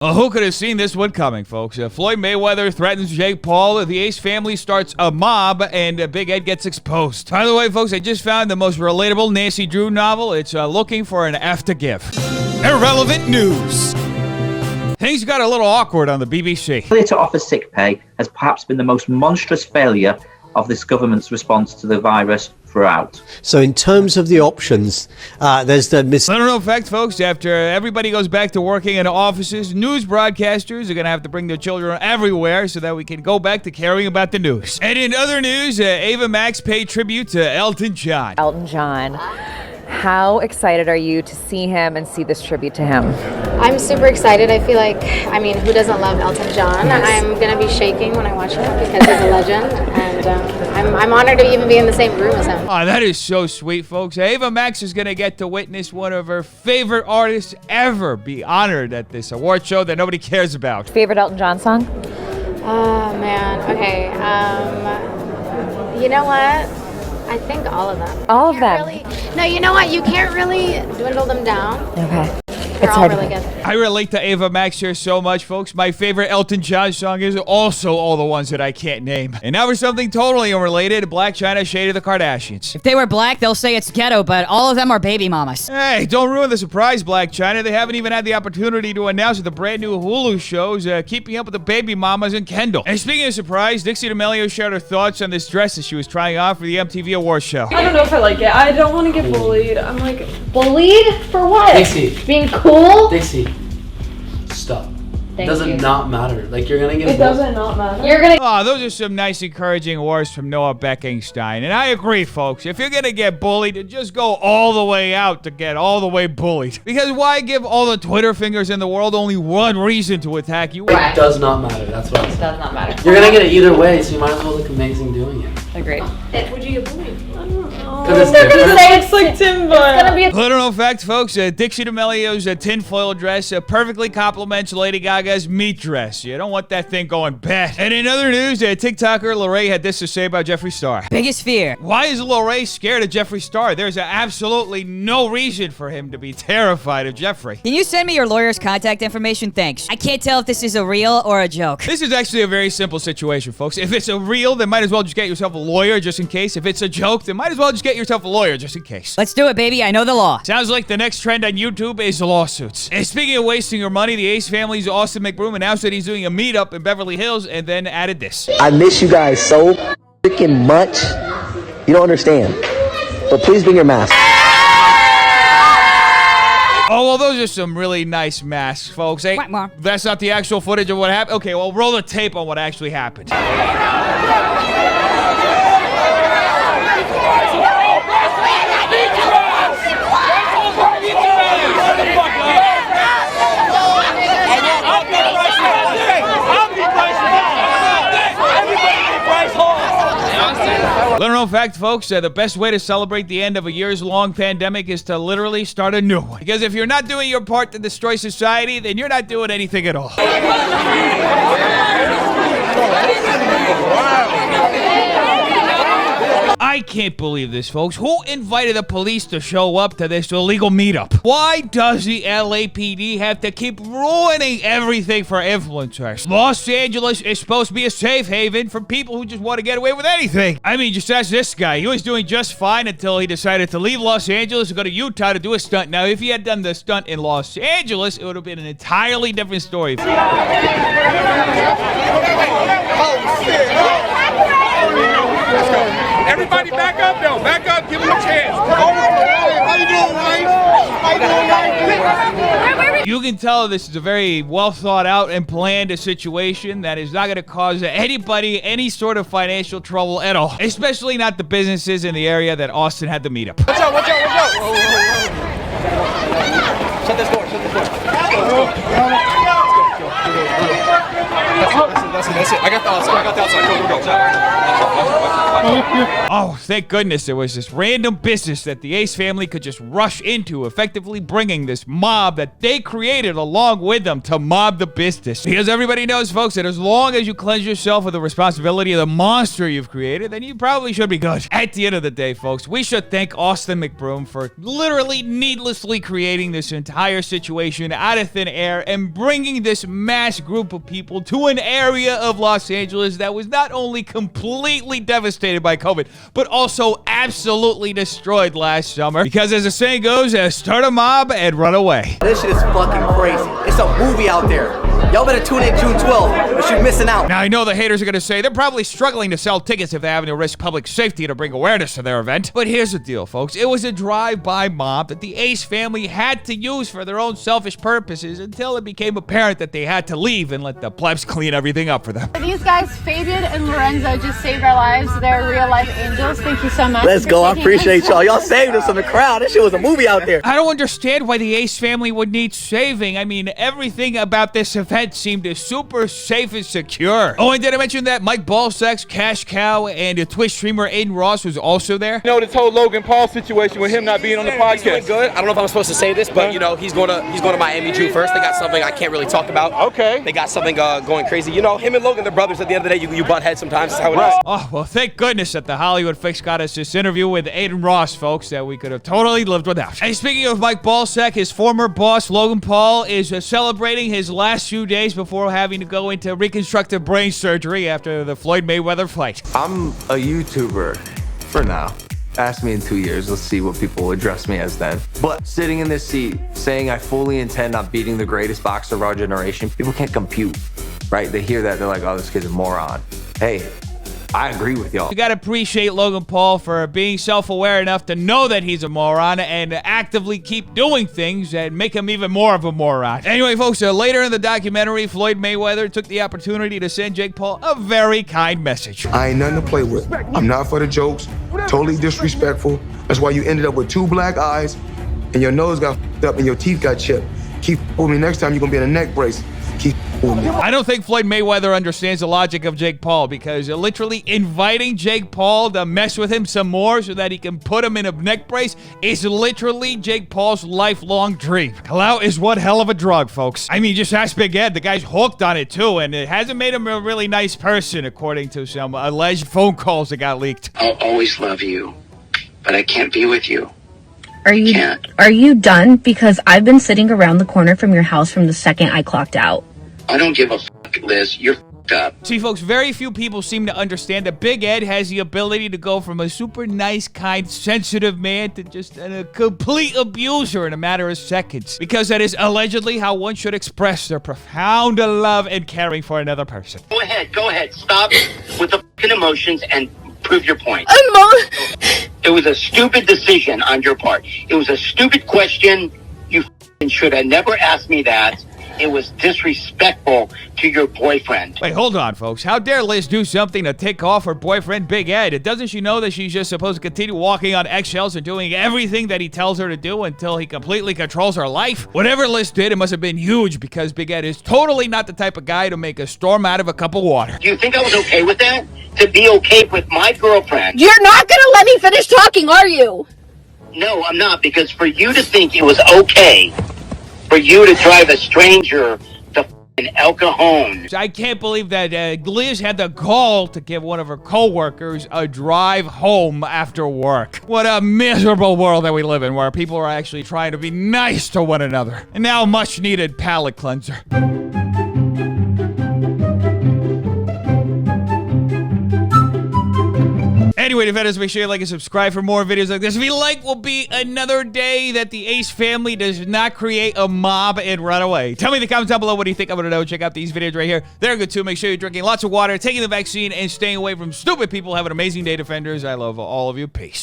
Who could have seen this one coming, folks? Floyd Mayweather threatens Jake Paul, the Ace family starts a mob, and Big Ed gets exposed. By the way, folks, I just found the most relatable Nancy Drew novel. It's Looking for an F to Give. Irrelevant news. Things got a little awkward on the BBC. Failure to offer sick pay has perhaps been the most monstrous failure of this government's response to the virus throughout. So in terms of the options, there's the Little known fact, folks, after everybody goes back to working in offices, news broadcasters are going to have to bring their children everywhere so that we can go back to caring about the news. And in other news, Ava Max paid tribute to Elton John. Elton John, how excited are you to see him and see this tribute to him? I'm super excited. I feel like, who doesn't love Elton John? I'm going to be shaking when I watch him because he's a legend, and I'm honored to even be in the same room as him. Oh, that is so sweet, folks. Ava Max is going to get to witness one of her favorite artists ever be honored at this award show that nobody cares about. Favorite Elton John song? Oh, man. Okay. You know what? I think all of them. All of them? No, you know what? You can't really dwindle them down. Okay. They're all really good. I relate to Ava Max here so much, folks. My favorite Elton John song is also all the ones that I can't name. And now for something totally unrelated, Blac Chyna shaded the Kardashians. If they were black, they'll say it's ghetto, but all of them are baby mamas. Hey, don't ruin the surprise, Blac Chyna. They haven't even had the opportunity to announce that the brand new Hulu shows Keeping Up with the Baby Mamas and Kendall. And speaking of surprise, Dixie D'Amelio shared her thoughts on this dress that she was trying on for the MTV Awards show. I don't know if I like it. I don't want to get bullied. I'm like, bullied? For what? Dixie. Being cool? Dixie. Stop. Thank doesn't you. not matter. Like, you're gonna get It doesn't not matter. You're gonna. Oh, those are some nice, encouraging words from Noah Beckingstein. And I agree, folks. If you're gonna get bullied, then just go all the way out to get all the way bullied. Because why give all the Twitter fingers in the world only one reason to attack you? It does not matter. That's what I'm saying. It does not matter. You're gonna get it either way, so you might as well look amazing doing it. Agreed. Would you get bullied? I don't know. Because They're it's gonna different. say it's like Timber. It's gonna be a Little known fact, folks, Dixie D'Amelio's tinfoil dress perfectly complements Lady Gaga's meat dress. You don't want that thing going bad. And in other news, TikToker Lorraine had this to say about Jeffree Star. Biggest fear. Why is Lorraine scared of Jeffree Star? There's absolutely no reason for him to be terrified of Jeffree. Can you send me your lawyer's contact information? Thanks. I can't tell if this is a real or a joke. This is actually a very simple situation, folks. If it's a real, then might as well just get yourself a lawyer just in case. If it's a joke, then might as well just get yourself a lawyer just in case. Let's do it, baby. I know the law. Sounds like the next trend on YouTube is lawsuits. And speaking of wasting your money, the Ace family's Austin McBroom announced that he's doing a meetup in Beverly Hills and then added this. I miss you guys so freaking much. You don't understand. But please bring your mask. Oh, well, those are some really nice masks, folks. Hey, that's not the actual footage of what happened? Okay, well, roll the tape on what actually happened. Little known fact, folks, the best way to celebrate the end of a years-long pandemic is to literally start a new one. Because if you're not doing your part to destroy society, then you're not doing anything at all. I can't believe this, folks. Who invited the police to show up to this illegal meetup? Why does the LAPD have to keep ruining everything for influencers? Los Angeles is supposed to be a safe haven for people who just want to get away with anything. I mean, just ask this guy. He was doing just fine until he decided to leave Los Angeles and go to Utah to do a stunt. Now, if he had done the stunt in Los Angeles, it would have been an entirely different story. Everybody back up, though. Back up. Give him a chance. How you doing, Mike? You can tell this is a very well thought out and planned situation that is not going to cause anybody any sort of financial trouble at all. Especially not the businesses in the area that Austin had the meetup. Watch out, watch out, watch out. Shut this door, shut this door. That's it. I got the outside. Go. Oh, thank goodness there was this random business that the Ace family could just rush into, effectively bringing this mob that they created along with them to mob the business. Because everybody knows, folks, that as long as you cleanse yourself of the responsibility of the monster you've created, then you probably should be good. At the end of the day, folks, we should thank Austin McBroom for literally needlessly creating this entire situation out of thin air and bringing this mass group of people to an area of Los Angeles that was not only completely devastated by COVID, but also absolutely destroyed last summer. Because as the saying goes, start a mob and run away. This shit is fucking crazy. It's a movie out there. Y'all better tune in June 12th, or you're missing out. Now, I know the haters are going to say they're probably struggling to sell tickets if they have to risk public safety to bring awareness to their event. But here's the deal, folks. It was a drive-by mob that the Ace family had to use for their own selfish purposes until it became apparent that they had to leave and let the plebs clean everything up for them. These guys, Fabian and Lorenzo, just saved our lives. They're real-life angels. Thank you so much. Let's go. I appreciate y'all. Y'all saved us from the crowd. This shit was a movie out there. I don't understand why the Ace family would need saving. I mean, everything about this event seemed super safe and secure. Oh, and did I mention that Mike Ballsack's Cash Cow and Twitch streamer Aiden Ross was also there? You know, this whole Logan Paul situation with him not being on the podcast. He's doing good. I don't know if I'm supposed to say this, but you know, he's going to Miami June 1st. They got something I can't really talk about. Okay. They got something going crazy. You know, him and Logan, they're brothers. At the end of the day, you butt heads sometimes. That's how it is. Oh, well, thank goodness that the Hollywood Fix got us this interview with Aiden Ross, folks, that we could have totally lived without. And speaking of Mike Ballsack, his former boss, Logan Paul, is celebrating his last few days before having to go into reconstructive brain surgery after the Floyd Mayweather fight. I'm a YouTuber for now. Ask me in 2 years, let's see what people address me as then. But sitting in this seat, saying I fully intend on beating the greatest boxer of our generation, people can't compute, right? They hear that, they're like, oh, this kid's a moron. Hey, I agree with y'all. You gotta appreciate Logan Paul for being self-aware enough to know that he's a moron and actively keep doing things that make him even more of a moron. Anyway, folks, later in the documentary, Floyd Mayweather took the opportunity to send Jake Paul a very kind message. I ain't nothing to play with. I'm not for the jokes. Totally disrespectful. That's why you ended up with 2 black eyes and your nose got f***ed up and your teeth got chipped. Keep with me next time, you're gonna be in a neck brace. Keep with me. I don't think Floyd Mayweather understands the logic of Jake Paul because literally inviting Jake Paul to mess with him some more so that he can put him in a neck brace is literally Jake Paul's lifelong dream. Clout is one hell of a drug, folks. I mean, just ask Big Ed. The guy's hooked on it too, and it hasn't made him a really nice person, according to some alleged phone calls that got leaked. I'll always love you, but I can't be with you. Are you done? Because I've been sitting around the corner from your house from the second I clocked out. I don't give a fuck, Liz. You're f***ed up. See, folks, very few people seem to understand that Big Ed has the ability to go from a super nice, kind, sensitive man to just a complete abuser in a matter of seconds. Because that is allegedly how one should express their profound love and caring for another person. Go ahead. Stop with the fucking emotions and prove your point. It was a stupid decision on your part. It was a stupid question. You should have never asked me that. It was disrespectful to your boyfriend. Wait, hold on, folks. How dare Liz do something to tick off her boyfriend, Big Ed? Doesn't she know that she's just supposed to continue walking on eggshells and doing everything that he tells her to do until he completely controls her life? Whatever Liz did, it must have been huge because Big Ed is totally not the type of guy to make a storm out of a cup of water. Do you think I was okay with that? To be okay with my girlfriend? You're not gonna let me finish talking, are you? No, I'm not, because for you to think it was okay for you to drive a stranger to f***ing El Cajon. I can't believe that Liz had the gall to give one of her co-workers a drive home after work. What a miserable world that we live in, where people are actually trying to be nice to one another. And now much needed palate cleanser. Anyway, defenders, make sure you like and subscribe for more videos like this. If you like, will be another day that the Ace family does not create a mob and run away. Tell me in the comments down below what do you think. I want to know. Check out these videos right here. They're good too. Make sure you're drinking lots of water, taking the vaccine, and staying away from stupid people. Have an amazing day, defenders. I love all of you. Peace.